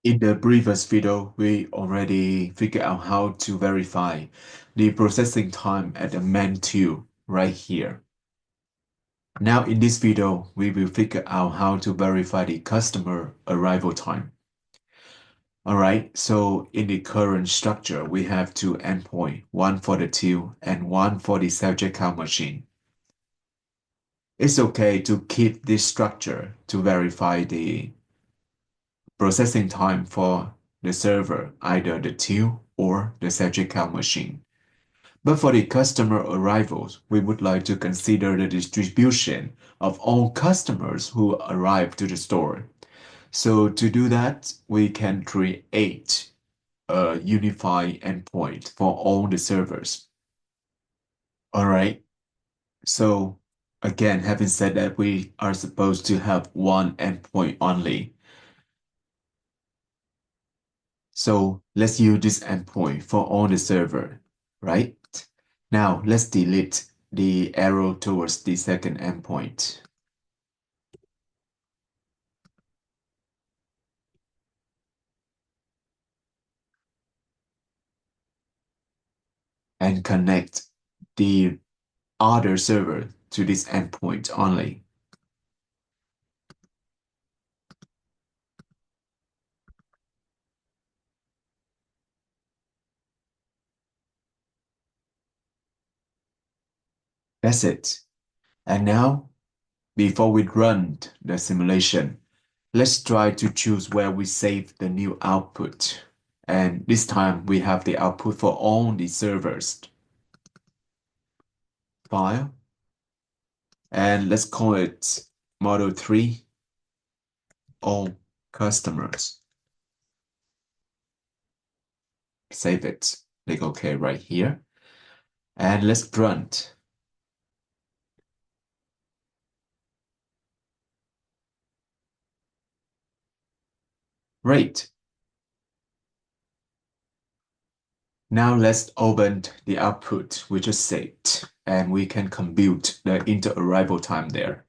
In the previous video, we already figured out how to verify the processing time at the main queue right here. Now in this video, we will figure out how to verify the customer arrival time. Alright, so in the current structure, we have two endpoints, one for the till and one for the subject count machine. It's okay to keep this structure to verify the processing time for the server, either the till or the subject count machine. But for the customer arrivals, we would like to consider the distribution of all customers who arrive to the store. So to do that, we can create a unified endpoint for all the servers. All right. So again, having said that, we are supposed to have one endpoint only. So let's use this endpoint for all the server, right? Now let's delete the arrow towards the second endpoint and connect the other server to this endpoint only. That's it. And now, before we run the simulation, let's try to choose where we save the new output. And this time we have the output for all the servers. File, and let's call it Model 3 all customers. Save it. Click OK right here. And let's run. Great. Now let's open the output we just saved, and we can compute the inter-arrival time there.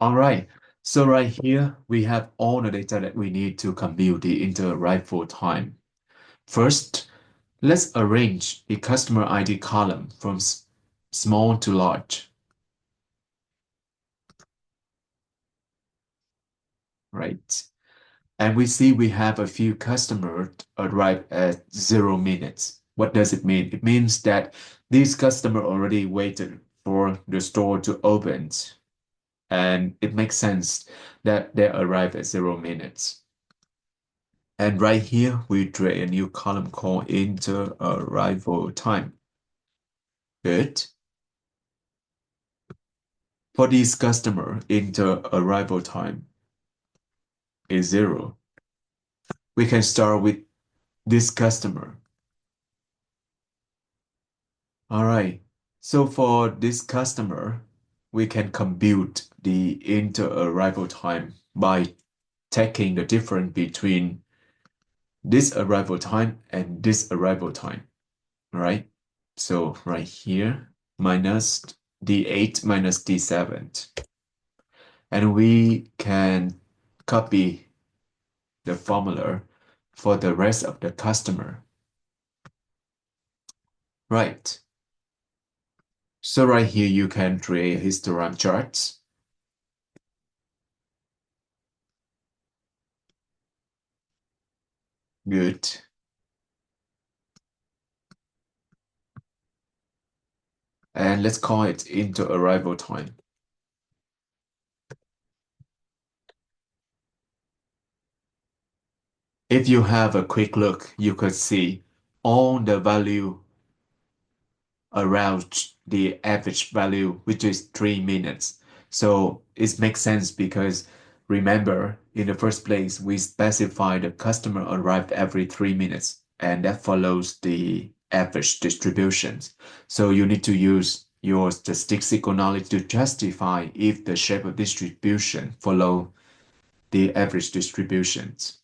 All right. So right here, we have all the data that we need to compute the inter-arrival time. First, let's arrange the customer ID column from small to large. Right. And we see we have a few customers arrive at 0 minutes. What does it mean? It means that these customers already waited for the store to open, and it makes sense that they arrive at 0 minutes. And right here, we create a new column called inter arrival time. Good. For this customer, inter arrival time is 0. We can start with this customer. All right. So for this customer, we can compute the inter-arrival time by taking the difference between this arrival time and this arrival time. All right. So right here, minus D8 minus D7. And we can copy the formula for the rest of the customer. Right. So right here, you can create histogram charts. Good. And let's call it into arrival time. If you have a quick look, you could see all the value around the average value, which is 3 minutes. So it makes sense because remember, in the first place, we specify the customer arrived every 3 minutes, and that follows the average distributions. So you need to use your statistical knowledge to justify if the shape of distribution follow the average distributions.